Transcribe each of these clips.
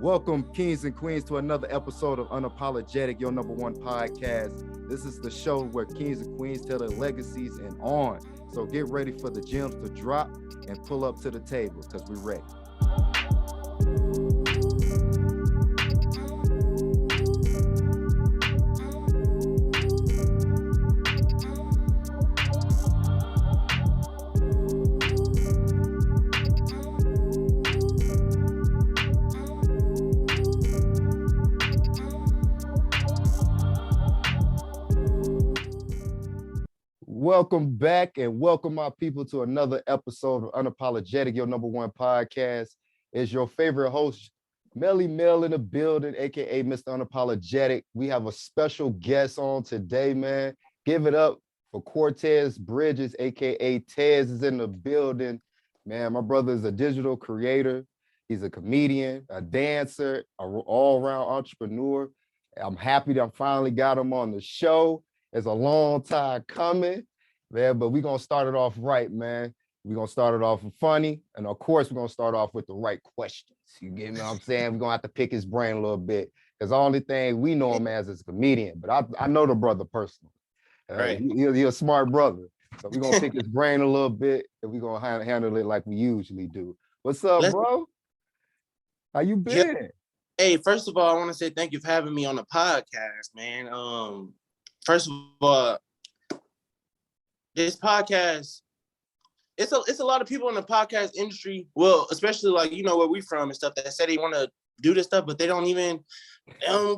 Welcome, kings and queens, to another episode of Unapologetic, your number one podcast. This is the show where kings and queens tell their legacies and on. So get ready for the gems to drop and pull up to the table because we're ready. Welcome back and welcome my people to another episode of Unapologetic, your number one podcast. It's your favorite host, Melly Mel in the building, aka Mr. Unapologetic. We have a special guest on today, man. Give it up for Quartez Bridges, aka Tez is in the building. Man, my brother is a digital creator. He's a comedian, a dancer, an all-around entrepreneur. I'm happy that I finally got him on the show. It's a long time coming, man, but we're going to start it off right, man. We're going to start it off funny. And of course, we're going to start off with the right questions. You get me what I'm saying? We're going to have to pick his brain a little bit because the only thing we know him as is a comedian, but I know the brother personally. Right. He's a smart brother. So we're going to pick his brain a little bit and we're going to handle it like we usually do. What's up, bro? How you been? Yeah. Hey, first of all, I want to say thank you for having me on the podcast, man. First of all, this podcast, it's a lot of people in the podcast industry, well, especially like, you know, where we from and stuff, that say they want to do this stuff, but they don't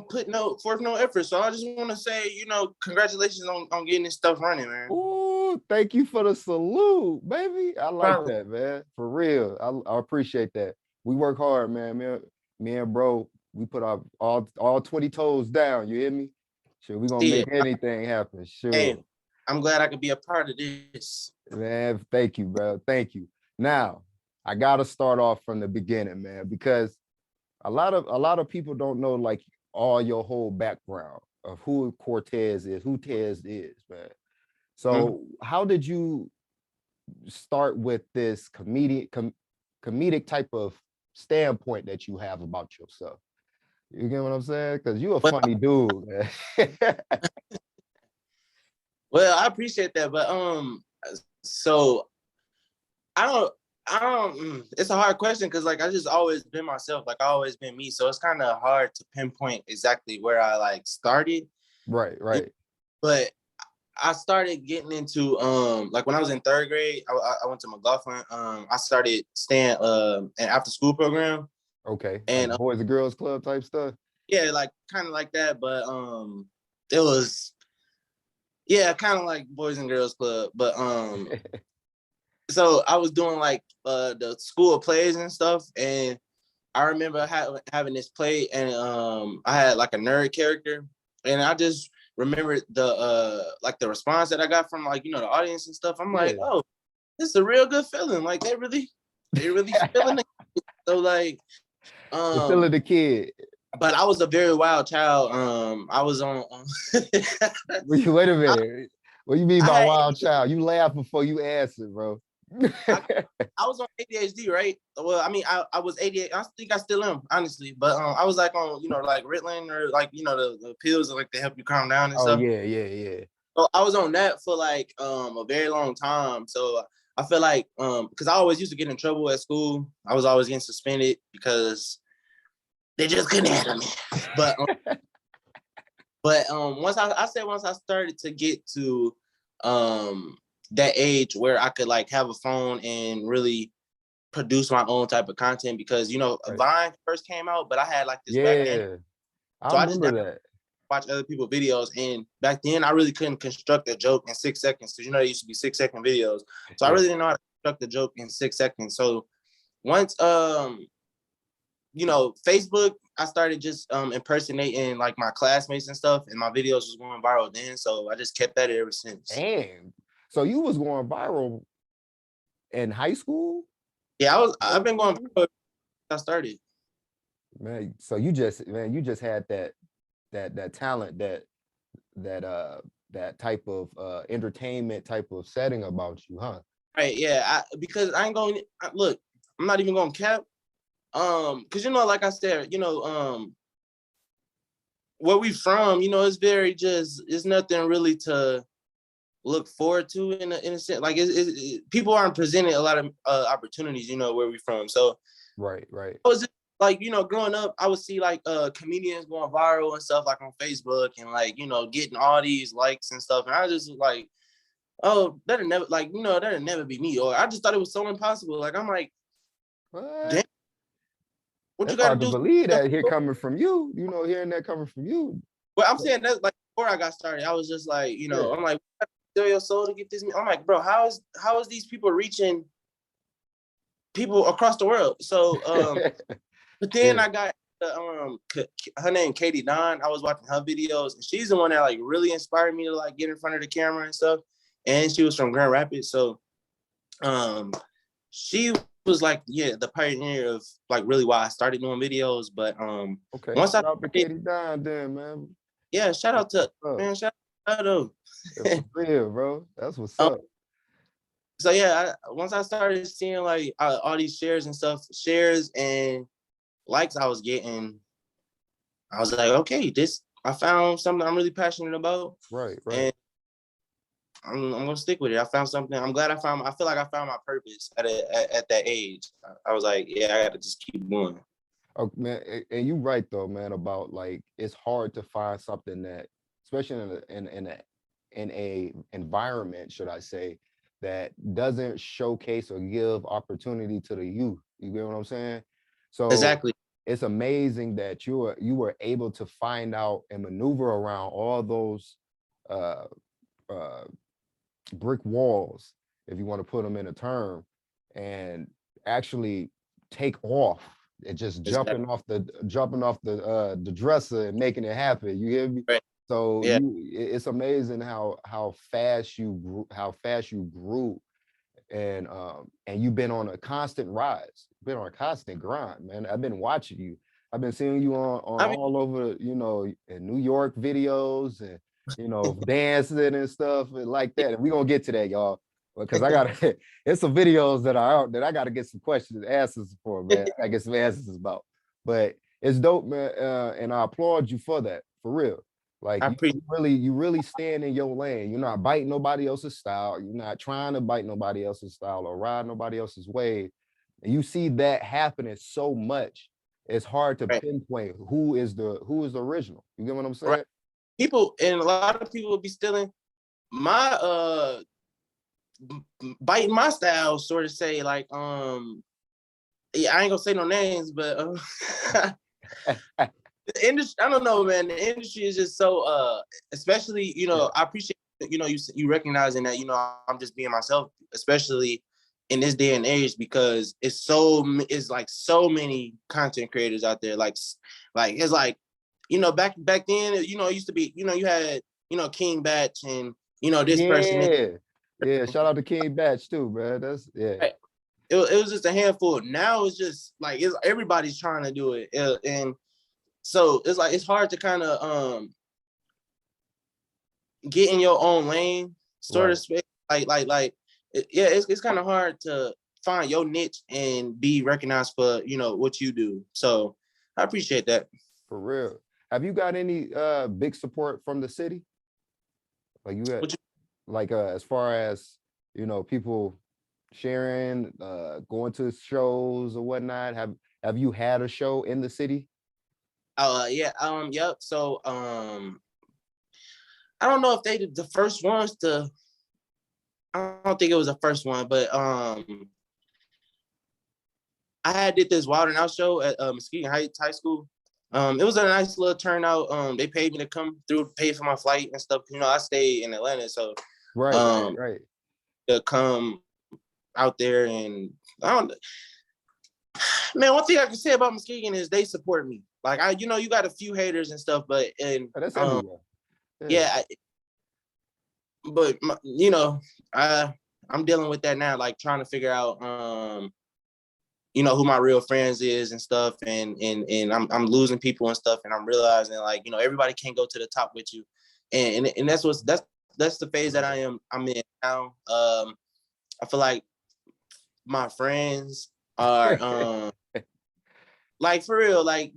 put forth no effort. So I just want to say, you know, congratulations on getting this stuff running, man. Ooh, thank you for the salute, baby. I like that, man. For real. I appreciate that. We work hard, man. Me and bro, we put our all 20 toes down. You hear me? Sure, we're gonna make anything happen. Sure. Hey, I'm glad I could be a part of this. Man, thank you, bro. Thank you. Now, I gotta start off from the beginning, man, because a lot of people don't know like all your whole background of who Quartez is, who Tez is, man. So how did you start with this comedic type of standpoint that you have about yourself? You get what I'm saying? Because you're a funny dude, man. Well, I appreciate that, but so I don't. It's a hard question because like I just always been myself, like I always been me. So it's kind of hard to pinpoint exactly where I like started. Right. But I started getting into like when I was in third grade, I went to McLaughlin. I started staying an after school program. Okay. And like Boys and Girls Club type stuff. Yeah, like kind of like that, but it was kind of like Boys and Girls Club, but so I was doing like the school plays and stuff, and I remember having this play, and I had like a nerd character, and I just remember the like the response that I got from like, you know, the audience and stuff. I'm like, oh, this is a real good feeling. Like they really feeling it. So like feeling the kid. But I was a very wild child. I was on Wait a minute. What do you mean by wild child? You laugh before you answer, bro. I was on ADHD, right? Well, I mean, I was ADHD. I think I still am, honestly. But I was like on, you know, like Ritalin or like, you know, the pills that like they help you calm down and stuff. Yeah. So I was on that for like a very long time. So I feel like because I always used to get in trouble at school. I was always getting suspended because they just couldn't handle me. But once I started to get to that age where I could like have a phone and really produce my own type of content, because you know Vine first came out, but I had like this back then. So I remember that. Watch other people's videos, and back then I really couldn't construct a joke in 6 seconds, because you know it used to be 6-second videos. So I really didn't know how to construct a joke in 6 seconds. So once you know, Facebook, I started just impersonating like my classmates and stuff, and my videos was going viral then. So I just kept at it ever since. Damn. So you was going viral in high school? Yeah, I've been going viral since I started. Man, so you just had that talent, that type of entertainment type of setting about you, huh? Right, yeah. Because I ain't going look, I'm not even gonna cap. Cause like I said, where we from, it's very it's nothing really to look forward to in a sense. Like people aren't presented a lot of opportunities, where we from. So right. I was like, growing up, I would see like comedians going viral and stuff like on Facebook and like, getting all these likes and stuff. And I just was like, oh, that'll never that'll never be me. Or I just thought it was so impossible. Like I'm like, damn, What? what you That's gotta hard to do? believe that here coming from you. Hearing that coming from you. But I'm saying that like before I got started, I was just like, Yeah. I'm like, sell your soul to get this. I'm like, bro, how is these people reaching people across the world? So, but then Yeah. I got her name Katie Don. I was watching her videos, and she's the one that like really inspired me to like get in front of the camera and stuff. And she was from Grand Rapids, so she was like, the pioneer of like really why I started doing videos. But Okay. once Shout out to Katie Don then, man. shout out to man, shout out to Yeah, for real, bro. That's what's up. So once I started seeing like all these shares and stuff, shares and likes I was getting, I was like, okay, I found something I'm really passionate about, Right. and I'm gonna stick with it. I found something. I'm glad I feel like I found my purpose at that age. I was like, yeah, I got to just keep going. Oh man, and you right though, man, about like it's hard to find something that, especially in a environment, should I say, that doesn't showcase or give opportunity to the youth. You get what I'm saying? So Exactly. it's amazing that you were able to find out and maneuver around all those uh uh brick walls, if you want to put them in a term, and actually take off and just Exactly. jumping off the dresser and making it happen. You hear me? Right. So Yeah. it's amazing how fast you grew, and you've been on a constant rise, been on a constant grind, man. I've been watching you. I've been seeing you on I mean, all over, in New York videos and dancing and stuff and like that. And we're gonna get to that, y'all. Because I gotta it's some videos that are out that I gotta get some questions and answers for, man. I get some answers about. But it's dope, man. And I applaud you for that, for real. Like I you appreciate. you really stand in your lane. You're not biting nobody else's style. You're not trying to bite nobody else's style or ride nobody else's wave. And you see that happening so much, it's hard to Right. pinpoint who is the original. You get what I'm saying? Right. People and a lot of people will be stealing my biting my style, sort of say like I ain't gonna say no names, but the industry, I don't know, man. The industry is just so especially, Yeah. I appreciate you recognizing that, I'm just being myself, especially in this day and age, because it's like so many content creators out there. Like it's like, back then, it used to be, you had, King Batch and this person. Yeah. Shout out to King Batch too, man. That's yeah. It was just a handful. Now it's just like everybody's trying to do it, and so it's like it's hard to kind of get in your own lane, sort of space. It's kind of hard to find your niche and be recognized for what you do. So I appreciate that. For real. Have you got any big support from the city? Like you got like as far as people sharing, going to shows or whatnot. Have you had a show in the city? Yep. So I don't know if they did the first ones to. I don't think it was the first one, but I did this Wild and Out show at Muskegon Heights High School. It was a nice little turnout. They paid me to come through, pay for my flight and stuff. I stay in Atlanta, so Right. to come out there, and I don't. Man, one thing I can say about Muskegon is they support me. Like you got a few haters and stuff, but That's everywhere. Yeah, but I'm dealing with that now, like trying to figure out who my real friends is and stuff, and I'm losing people and stuff, and I'm realizing like everybody can't go to the top with you, and that's the phase that I'm in now. I feel like my friends are like for real, like,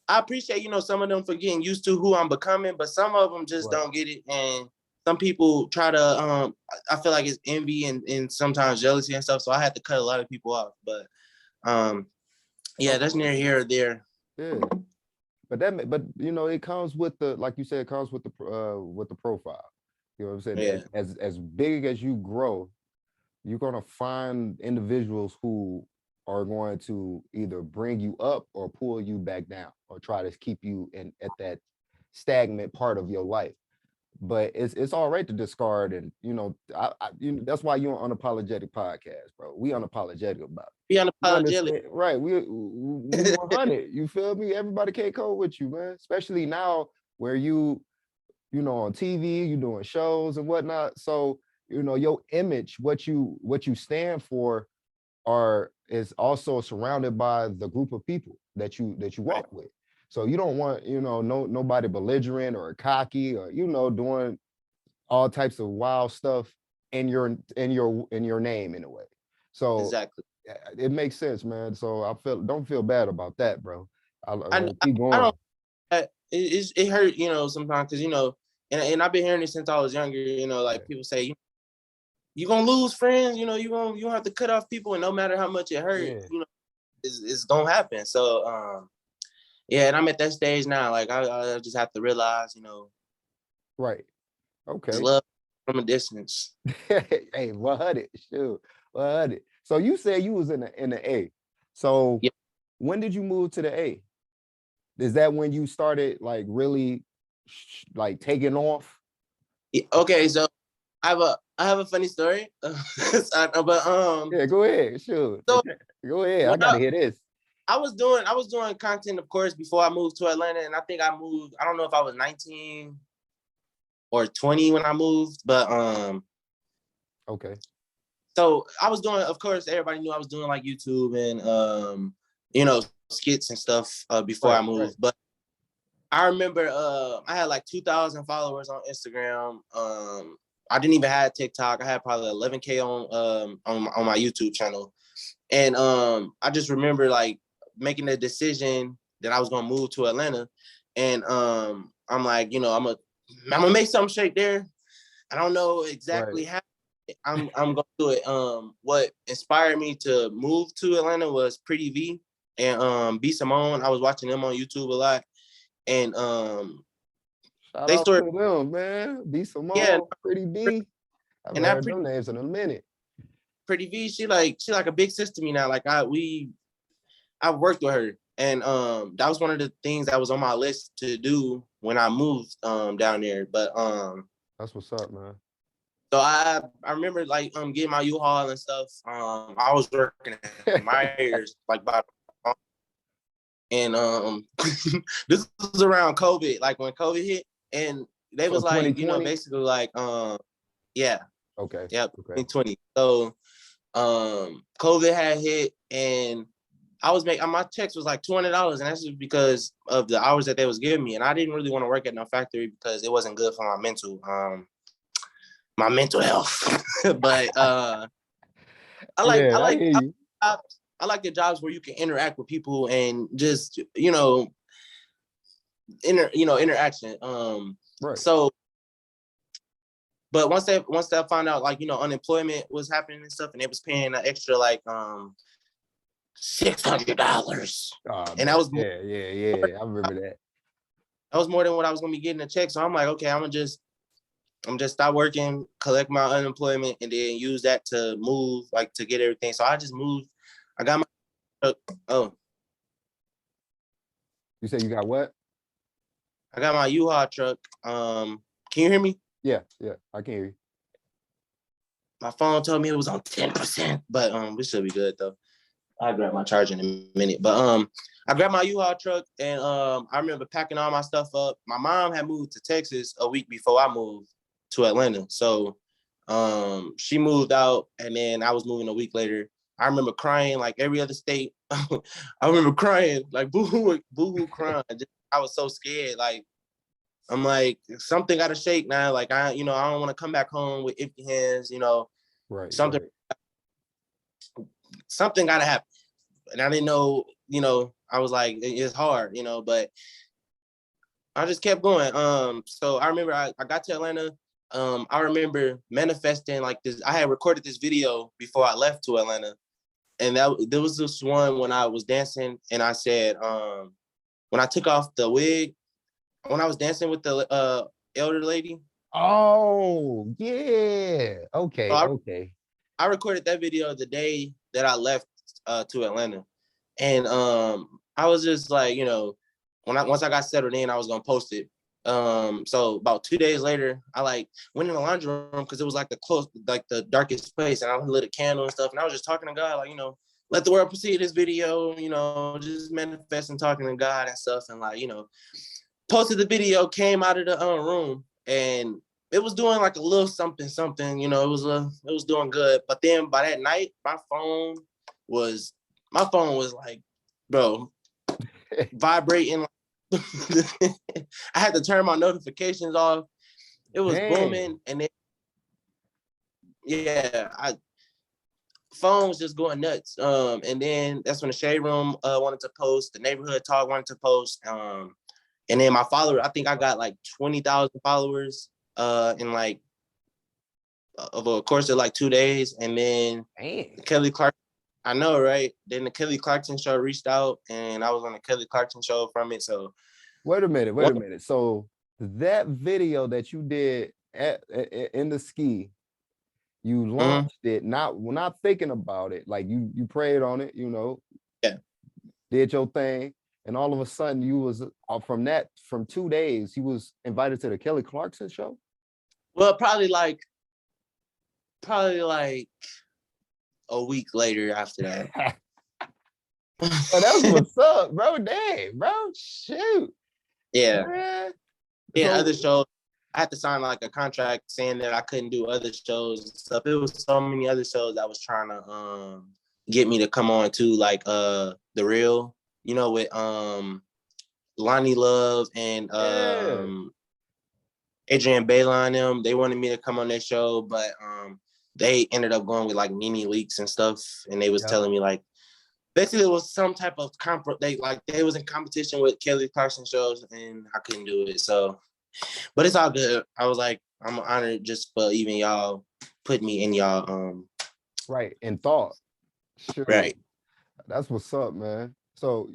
I appreciate, some of them for getting used to who I'm becoming, but some of them just don't get it. And some people try to, I feel like it's envy and sometimes jealousy and stuff. So I had to cut a lot of people off, but yeah, that's near here or there. Yeah. But it comes with the, like you said, it comes with the profile. You know what I'm saying? Yeah. As big as you grow, you're gonna find individuals who are going to either bring you up or pull you back down or try to keep you at that stagnant part of your life. But it's all right to discard, and that's why you're on Unapologetic Podcast, bro. We unapologetic about it. Be unapologetic. Right. We 100. You feel me? Everybody can't code with you, man. Especially now where you on TV, you doing shows and whatnot. So, your image, what you stand for is also surrounded by the group of people that you walk with. So you don't want, nobody belligerent or cocky or, doing all types of wild stuff in your name in a way. So exactly, it makes sense, man. So don't feel bad about that, bro. Keep going. I don't. It hurt, sometimes because and I've been hearing this since I was younger. Like people say, you're gonna lose friends. You don't have to cut off people, and no matter how much it hurt, it's gonna happen. So yeah, and I'm at that stage now. Like I just have to realize, right. Okay. Love from a distance. Hey, 100, sure, 100. So you said you was in the A. So when did you move to the A? Is that when you started like really like taking off? Okay, so I have a funny story. But yeah, go ahead, sure. So, go ahead. I gotta hear this. I was doing content, of course, before I moved to Atlanta, and I think I moved. I don't know if I was 19 or 20 when I moved, but okay. So I was doing, of course, everybody knew I was doing like YouTube and skits and stuff before I moved. But I remember I had like 2,000 followers on Instagram. I didn't even have TikTok. I had probably 11K on my YouTube channel, and I just remember like making the decision that I was gonna move to Atlanta, and I'm like, I'm gonna make something shake there. I don't know exactly how. I'm gonna do it. What inspired me to move to Atlanta was Pretty V and B Simone. I was watching them on YouTube a lot, and shout out to them, man. B Simone, Pretty V. I've heard them names in a minute. Pretty V, she like a big sister to me now. Like I worked with her, and that was one of the things that was on my list to do when I moved down there. But that's what's up, man. So I remember like getting my U-Haul and stuff. I was working at Myers like and this was around COVID, like when COVID hit, and they was like, basically like yeah. Okay. Yep. 2020. So COVID had hit, and I was making my checks was like $200, and that's just because of the hours that they was giving me, and I didn't really want to work at no factory because it wasn't good for my mental health. But I like the jobs where you can interact with people and just interaction. Right. So, but once I found out like unemployment was happening and stuff, and they was paying an extra like $600, and that was yeah. I remember that. That was more than what I was gonna be getting a check. So I'm like, okay, I'm just stop working, collect my unemployment, and then use that to move, like to get everything. So I just moved. I got my You said you got what? I got my U-Haul truck. Can you hear me? Yeah, I can hear you. My phone told me it was on 10%, but we should be good though. I'll grab my charger in a minute. But I grabbed my U-Haul truck, and I remember packing all my stuff up. My mom had moved to Texas a week before I moved to Atlanta. So she moved out, and then I was moving a week later. I remember crying like every other state. I remember crying, like boo-hoo crying. I was so scared. Like, I'm like, something got to shake now. Like, I don't want to come back home with empty hands, Right. Something. Right. something gotta happen. And I didn't know, I was like, it's hard, but I just kept going. So I remember I got to Atlanta. I remember manifesting like this. I had recorded this video before I left to Atlanta. And there was this one when I was dancing and I said, when I took off the wig, when I was dancing with the elder lady. Oh, yeah. So Okay, okay. I recorded that video the day that I left to Atlanta. And I was just like, once I got settled in, I was gonna post it. So about 2 days later, I like went in the laundry room because it was like the darkest place, and I lit a candle and stuff, and I was just talking to God, like, let the world perceive this video, just manifesting, talking to God and stuff, and like, posted the video, came out of the room, and it was doing like a little something, it was doing good. But then by that night, my phone was like, bro, vibrating. I had to turn my notifications off. It was booming, and then phone was just going nuts. And then that's when the Shade Room wanted to post, the Neighborhood Talk wanted to post. And then my follower, I think I got like 20,000 followers in like over a course of like 2 days. And then Kelly Clark, I know, right? Then the Kelly Clarkson show reached out, and I was on the Kelly Clarkson show from it. So wait a minute. So that video that you did in the ski, you launched it not thinking about it. Like you prayed on it, did your thing, and all of a sudden you was from 2 days, you was invited to the Kelly Clarkson show. Well, probably like a week later after that. Oh, that's what's up, bro. Dang, bro. Shoot. Yeah. Man. Yeah, other shows, I had to sign like a contract saying that I couldn't do other shows and stuff. It was so many other shows that was trying to get me to come on to, like The Real, with Lonnie Love and Adrian Bailon and them. They wanted me to come on their show, but they ended up going with like Nene Leakes and stuff, and they was telling me like basically it was some type of they was in competition with Kelly Clarkson shows, and I couldn't do it. So, but it's all good. I was like, I'm honored just for even y'all put me in y'all right, in thought. Sure. Right. That's what's up, man. So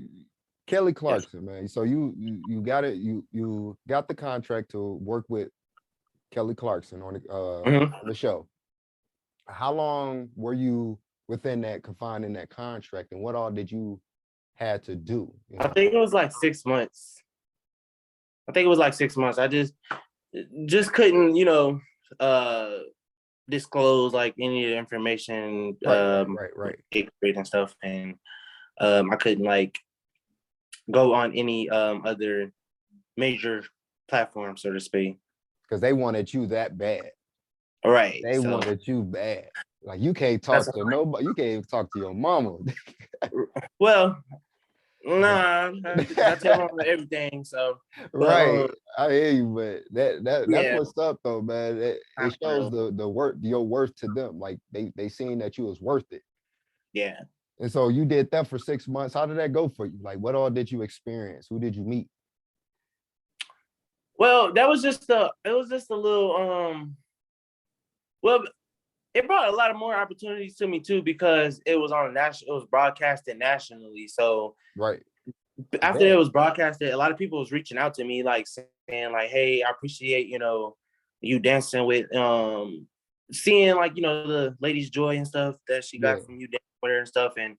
Kelly Clarkson, man. So you got it. You got the contract to work with Kelly Clarkson on the show. How long were you within that, confined in that contract, and what all did you had to do? I think it was like 6 months. I just couldn't, disclose like any of the information, right. and stuff, and I couldn't like go on any other major platform, so to speak. Because they wanted you that bad. Right. They wanted you bad. Like you can't talk to nobody. You can't even talk to your mama. Well, nah, I tell mama everything. So right, I hear you, but that's what's up though, man. It shows the worth, your worth to them. Like they seen that you was worth it. Yeah. And so you did that for 6 months. How did that go for you? Like, what all did you experience? Who did you meet? Well, it was just a little well, it brought a lot of more opportunities to me too, because it was it was broadcasted nationally. So right after it was broadcasted, a lot of people was reaching out to me, like saying like, hey, I appreciate, you dancing with seeing like, the lady's joy and stuff that she got from you dancing with her and stuff. And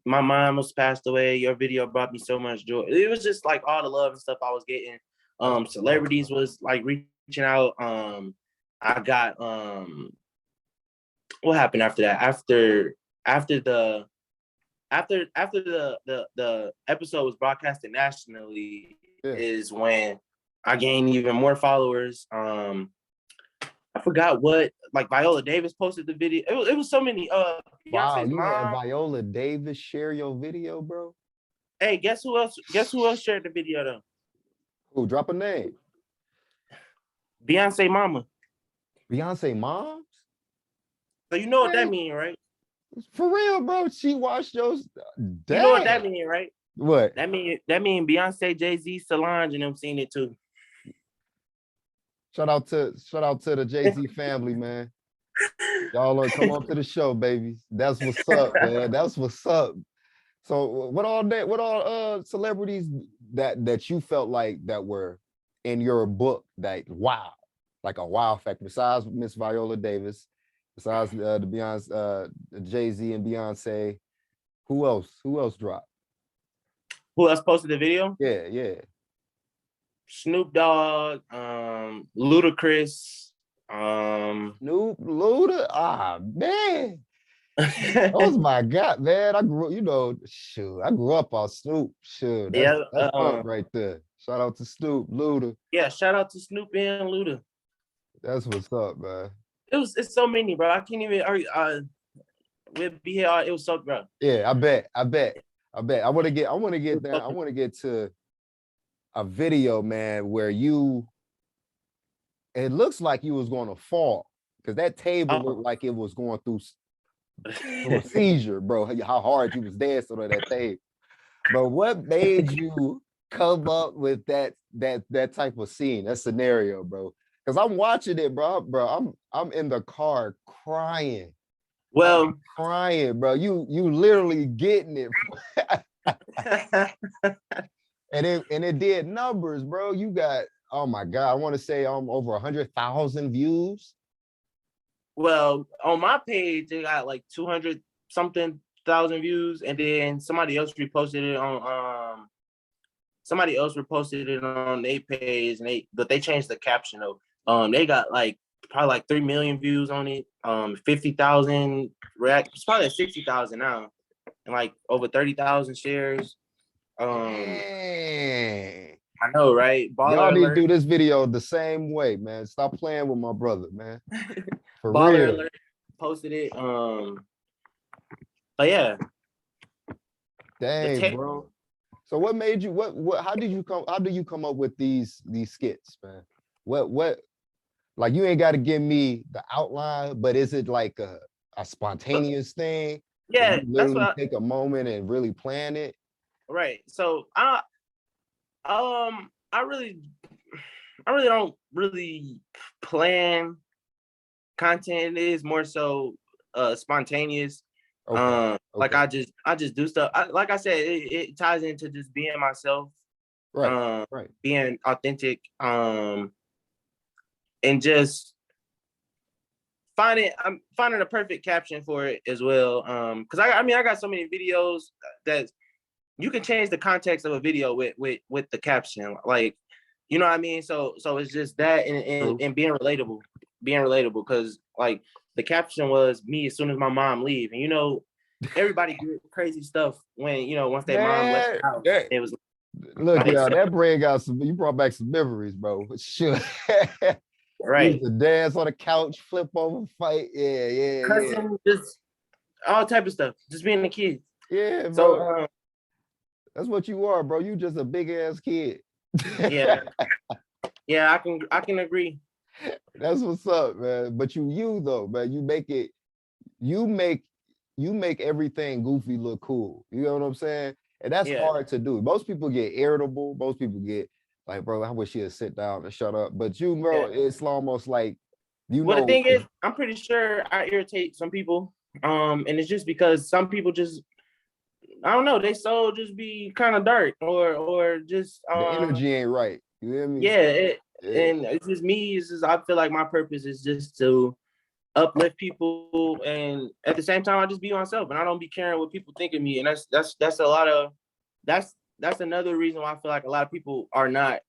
my mom was passed away. Your video brought me so much joy. It was just like all the love and stuff I was getting. Celebrities was like reaching out. I got what happened after that? After the episode was broadcasted nationally, is when I gained even more followers. I forgot what, like Viola Davis posted the video. It was so many. Wow, you had Viola Davis share your video, bro? Hey, guess who else? Guess who else shared the video though? Who? Drop a name. Beyonce mama. Beyonce moms? So you know what that means, right? For real, bro. She watched yours. You know what that Dang. mean, right? What? That mean Beyonce, Jay-Z, Solange, and them seen it too. Shout out to the Jay-Z family, man. Y'all come on to the show, baby. That's what's up, man. That's what's up. So what all celebrities that you felt like that were in your book that wow, like a wow fact besides Miss Viola Davis, besides the Beyonce, Jay-Z and Beyonce, who else? Who else dropped? Who else posted the video? Yeah, yeah. Snoop Dogg, Ludacris, Snoop, Luda. Ah, man. That was my God, man. I grew, shoot, I grew up on Snoop. Shoot, yeah, that's funk right there. Shout out to Snoop, Luda. yeah. Shout out to Snoop and Luda. That's what's up, man. It's so many, bro. I can't even. We'll be here. It was so, bro. Yeah, I bet. I want to get down. I want to get to a video, man, where it looks like you was going to fall because that table looked like it was going through a seizure, bro. How hard you was dancing on that table. But what made you come up with that type of scene, that scenario, bro? Because I'm watching it, bro. I'm in the car crying. Well, I'm crying, bro. You literally getting it. and it did numbers, bro. You got, oh my God, I want to say over 100,000 views. Well, on my page, it got like 200 something thousand views, and then somebody else reposted it on their page, and they changed the caption though. They got like probably like 3 million views on it. 50,000 it's probably at 60,000 now, and like over 30,000 shares. Dang. I know, right? Y'all need to do this video the same way, man. Stop playing with my brother, man. For Baller real. Alert posted it. But yeah. Dang, bro. So what made you how do you come up with these skits, man? What like you ain't got to give me the outline, but is it like a spontaneous thing? Yeah, you literally take a moment and really plan it. Right. So I really don't really plan content. It is more so spontaneous. Okay. Like I just do stuff. Like I said, it ties into just being myself. Right. Right. Being authentic. And just I'm finding a perfect caption for it as well. Because I got so many videos that you can change the context of a video with the caption, like, you know what I mean? So it's just that and being relatable, because like the caption was me as soon as my mom leave, and everybody did crazy stuff when once their mom left the house. It was look, yeah, that brain got you brought back some memories, bro. Sure. Right. Used to dance on the couch, flip over, fight. Yeah. Cussing, just all type of stuff. Just being a kid. Yeah, bro. So that's what you are, bro. You just a big ass kid. Yeah. Yeah, I can agree. That's what's up, man. But you though, man, you make everything goofy look cool. You know what I'm saying? And that's hard to do. Most people get irritable. Most people get like, bro, I wish you'd sit down and shut up. But you, bro, it's almost like Well, the thing is, I'm pretty sure I irritate some people. And it's just because some people just, I don't know, they soul just be kind of dark or just the energy ain't right. You hear me? Yeah, and it's just me. It's just, I feel like my purpose is just to uplift people, and at the same time, I just be myself, and I don't be caring what people think of me. And that's a lot of that's another reason why I feel like a lot of people are not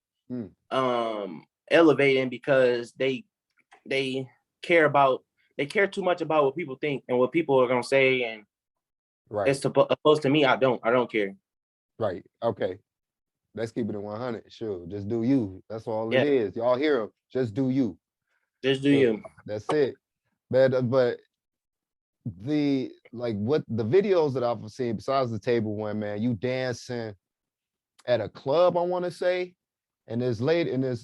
elevating, because they care too much about what people think and what people are gonna say, and it's opposed to me. I don't care. Right. Okay. Let's keep it at 100. Sure. Just do you. That's all it is. Y'all hear him. Just do you. Just do you. That's it. But what the videos that I've seen besides the table one, man, you dancing at a club, I want to say, and there's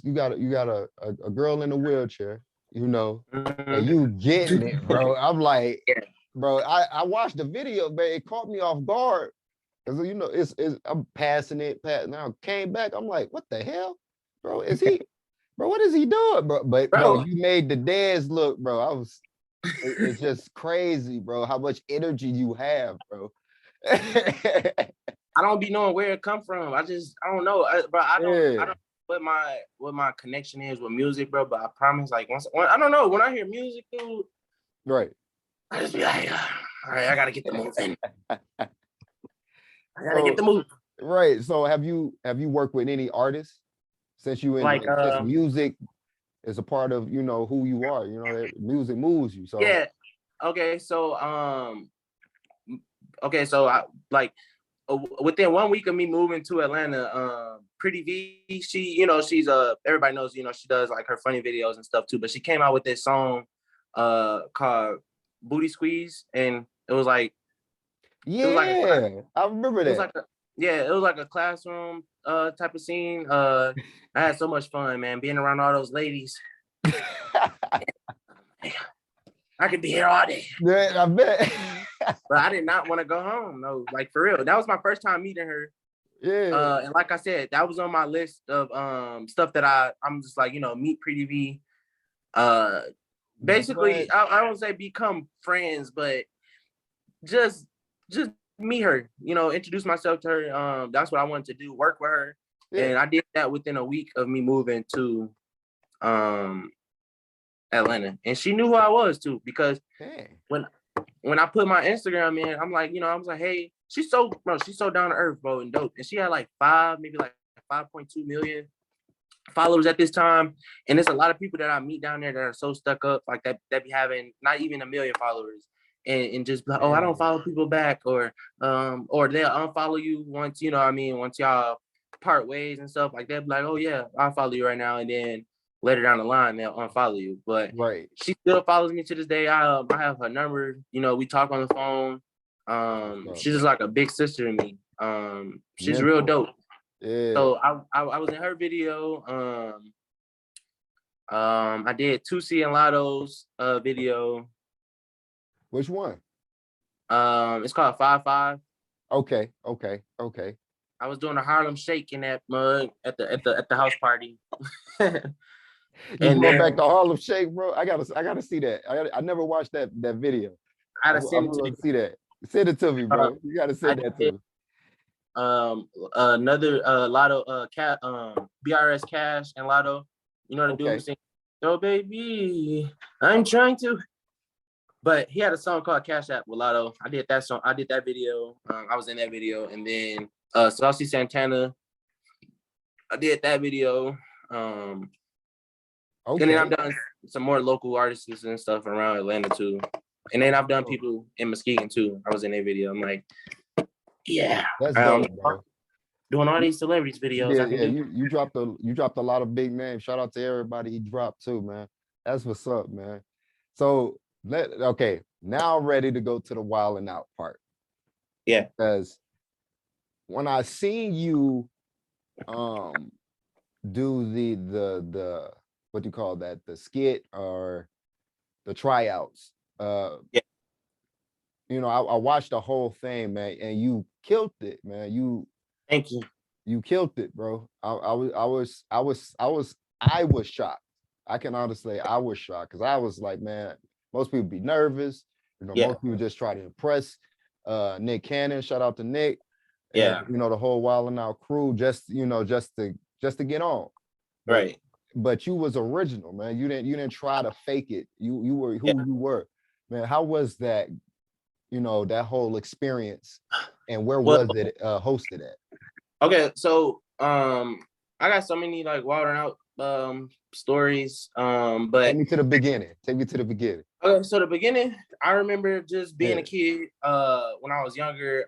you got a girl in a wheelchair, and you getting it, bro. I'm like, bro, I watched the video, man. It caught me off guard. Cause you know, it's I'm passing it, now came back. I'm like, what the hell? Bro, is he, bro, what is he doing, bro? But bro, Bro, you made the dance look, bro. It's just crazy, bro, how much energy you have, bro. I don't be knowing where it come from. I don't know, bro. I don't what my connection is with music, bro. But I promise, like when I don't know, when I hear music, dude, Right. I just be like, all right, I gotta get the move in. I gotta So, get the move. right. So have you worked with any artists since you in Like, since music is a part of, you know, who you are, you know, that music moves you. So yeah. Okay, so I like within 1 week of me moving to Atlanta, Pretty V, she, you know, she's everybody knows, you know, she does like her funny videos and stuff too, but she came out with this song called Booty Squeeze, and it was like I remember it was that. like it was like a classroom type of scene. I had so much fun, man, being around all those ladies. I could be here all day. Yeah, I bet. But I did not want to go home. No, like for real. That was my first time meeting her. Yeah. And like I said, that was on my list of stuff that I'm just like, you know, meet Pretty V. Basically, I don't say become friends, but just meet her, you know, introduce myself to her. That's what I wanted to do, work with her. Yeah. And I did that within a week of me moving to Atlanta. And she knew who I was too, because when I put my Instagram in, I'm like, you know, I was like, hey, she's so down to earth, bro, and dope. And she had like 5.2 million followers at this time. And there's a lot of people that I meet down there that are so stuck up, like that be having not even 1 million followers. And just like, oh, I don't follow people back, or they'll unfollow you once, you know what I mean, once y'all part ways and stuff like that. Be like, oh yeah, I'll follow you right now, and then later down the line they'll unfollow you. But she still follows me to this day. I have her number. You know, we talk on the phone. She's just like a big sister to me. She's real dope. Yeah. So I was in her video. I did QTeezy and Lotto's video. Which one? It's called 5-5. Okay. I was doing a Harlem Shake in that mug at the house party. You brought back the Harlem Shake, bro. I gotta see that. I never watched that video. I gotta send it to you. See that. Send it to me, bro. You gotta send that to me. Another Lotto BRS Cash and Lotto. You know the dude who sings, "Oh baby, I'm trying to." But he had a song called Cash App with Lotto. I did that song. I did that video. I was in that video, and then Saucy Santana. I did that video. And then I've done some more local artists and stuff around Atlanta too. And then I've done people in Muskegon too. I was in their video. I'm like, yeah, that's dope, bro. Doing all these celebrities videos. Yeah. You dropped a lot of big names. Shout out to everybody he dropped too, man. That's what's up, man. So now I'm ready to go to the wild and out part. Yeah. Because when I seen you do the what do you call that, the skit or the tryouts, you know, I watched the whole thing, man, and you killed it, man. Thank you. You killed it, bro. I was shocked. I can honestly say I was shocked, because I was like, man, most people be nervous, you know. Most people just try to impress Nick Cannon. Shout out to Nick. And, you know, the whole Wild 'N Out crew, just to get on. Right. But you was original, man. You didn't try to fake it. You were who you were, man. How was that? You know, that whole experience, and where was it hosted at? Okay, so I got so many like Wild 'N Out stories. But take me to the beginning. Okay, so the beginning, I remember just being a kid. When I was younger,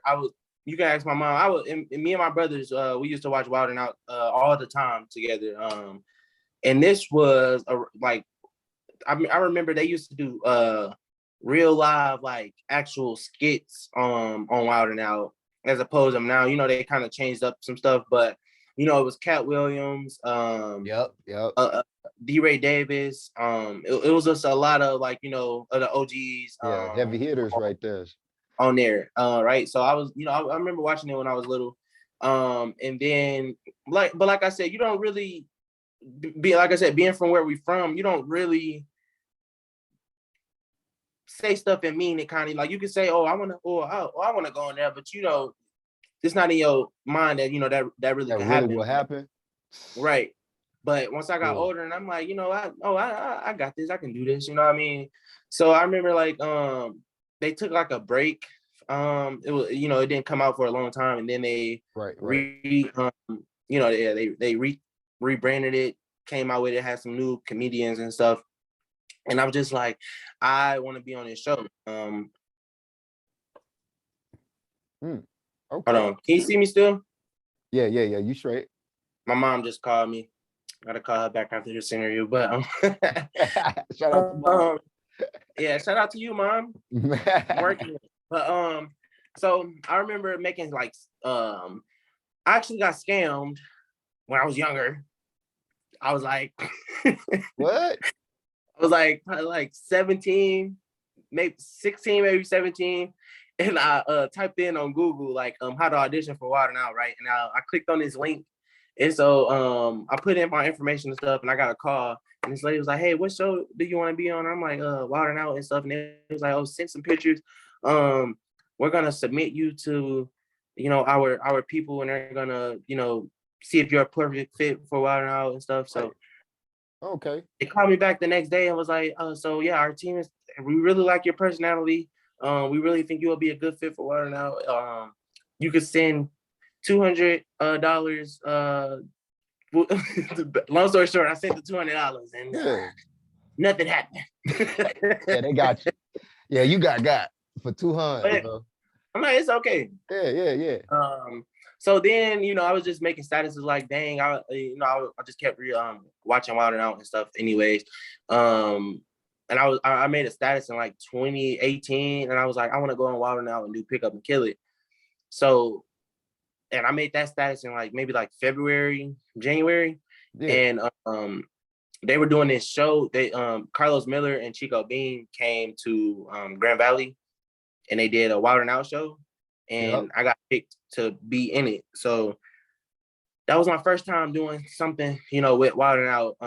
you can ask my mom. Me and my brothers, we used to watch Wild 'N Out all the time together. And this was I remember they used to do real live, like actual skits on Wild 'N Out, as opposed to now, you know, they kind of changed up some stuff, but you know, it was Cat Williams, D-Ray Davis. It was just a lot of like, of the OGs. Yeah, heavy hitters right there. On there, right? So I was, I remember watching it when I was little. And then like I said, you don't really be, like I said, being from where we from, you don't really say stuff and mean it. Kind of like you can say, oh, I want to go in there, but it's not in your mind that that really could happen. Will happen, right? But once I got older, and I'm like, I got this, I can do this. You know what I mean? So I remember like they took like a break. It was, it didn't come out for a long time, and then they rebranded it, came out with it, had some new comedians and stuff. And I was just like, I want to be on this show. Okay. Hold on. Can you see me still? Yeah. You straight. My mom just called me. Gotta call her back after this interview. But shout out to mom. Yeah, shout out to you, mom. I'm working. But so I remember making like I actually got scammed when I was younger. I was like what? I was like probably like 17, maybe 16, maybe 17. And I typed in on Google like how to audition for Wild 'N Out, right? And I clicked on this link. And so I put in my information and stuff, and I got a call. And this lady was like, hey, what show do you want to be on? And I'm like, Wild 'N Out and stuff. And it was like, oh, send some pictures. We're gonna submit you to, our people, and they're gonna, see if you're a perfect fit for Wild 'N Out and stuff. So okay. They called me back the next day and was like, so yeah, our team we really like your personality. We really think you will be a good fit for Wild 'N Out. You could send $200. Long story short, I sent the $200 and nothing happened. Yeah, they got you. Yeah, you got for 200. I'm like, it's okay. Yeah. So then, I was just making statuses like, dang, I just kept watching Wild 'N Out and stuff anyways. And I made a status in like 2018, and I was like, I want to go on Wild 'N Out and do Pick Up and Kill It. So, and I made that status in like maybe like February, January. Yeah. And they were doing this show. They Carlos Miller and Chico Bean came to Grand Valley, and they did a Wild 'N Out show. And I got picked to be in it. So that was my first time doing something, with Wild 'N Out.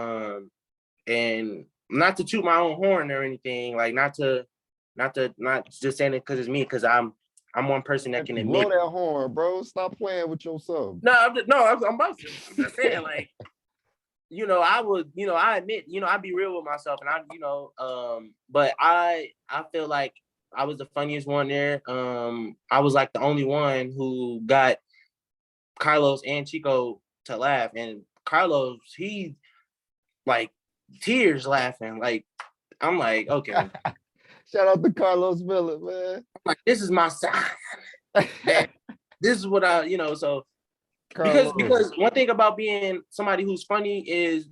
And not to toot my own horn or anything, like not just saying it because it's me, because I'm one person that can admit. Blow that horn, bro. Stop playing with yourself. I'm about to. I'm just saying, like, I admit, I'd be real with myself, and but I feel like I was the funniest one there. I was like the only one who got Carlos and Chico to laugh, and Carlos, he like tears laughing. Like, I'm like, okay. Shout out to Carlos Miller, man. I'm like, this is my sign. This is what so Carlos. because one thing about being somebody who's funny is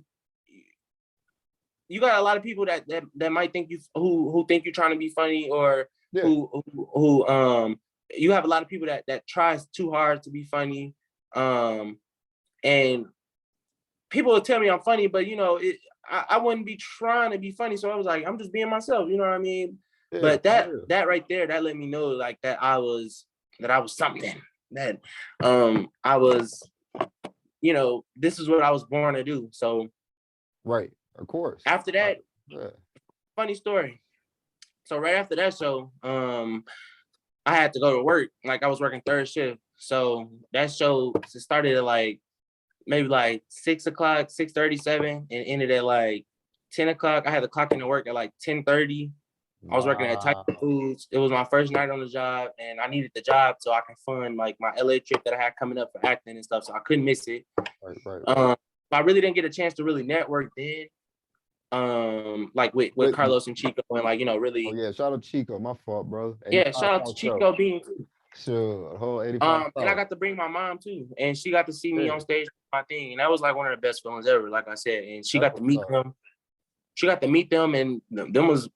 you got a lot of people that might think who think you're trying to be funny, or who you have a lot of people that tries too hard to be funny, and people will tell me I'm funny, but I wouldn't be trying to be funny, so I was like, I'm just being myself, you know what I mean? But that right there, that let me know like that I was something, that I was, this is what I was born to do. So right, of course. After that, funny story. So right after that show, I had to go to work. Like, I was working third shift. So that show started at like maybe like 6 o'clock, 6:37, and ended at like 10 o'clock. I had to clock into work at like 10:30. I was working at Tyson Foods. It was my first night on the job, and I needed the job so I can fund like my LA trip that I had coming up for acting and stuff. So I couldn't miss it. Right. I really didn't get a chance to really network then. Like with Carlos and Chico, and like, really. Oh yeah, shout out to Chico, my fault, bro. Yeah, shout out to Chico Bean too. Sure, whole 85. And I got to bring my mom too, and she got to see me on stage with my thing, and that was like one of the best feelings ever, like I said. And she got to meet them. She got to meet them, and them was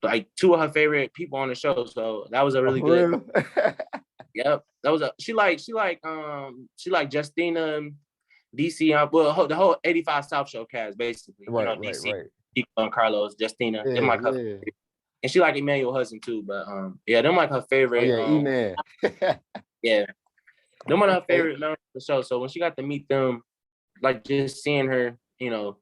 like two of her favorite people on the show. So that was a really good. Yep, that was she like Justina DC, well, the whole 85 South Show cast, basically. Right, You know, DC, right. Chico and Carlos, Justina. Yeah, Them like her yeah. and she like Emmanuel Hudson too, but yeah, them like her Oh favorite. yeah, E-Man. Yeah, them are her Okay. favorite members of the show. So when she got to meet them, like just seeing her, you know,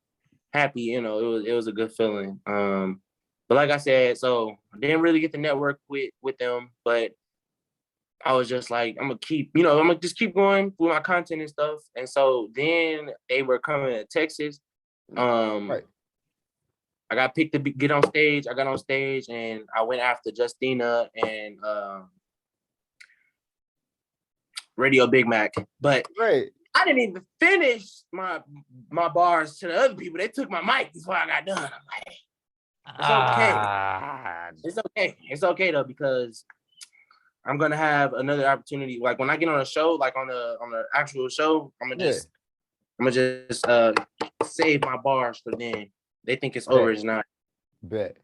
happy, you know, it was a good feeling. But like I said, so I didn't really get to network with them, but I was just like, I'm gonna just keep going with my content and stuff. And so then they were coming to Texas. Right. I got picked to get on stage. I got on stage and I went after Justina and Radio Big Mac. But Right. I didn't even finish my bars to the other people. They took my mic before I got done. I'm like, it's okay. It's okay. It's okay though, because I'm gonna have another opportunity. Like when I get on a show, like on the actual show, I'm gonna just save my bars for then. They think it's over, it's not. Bet.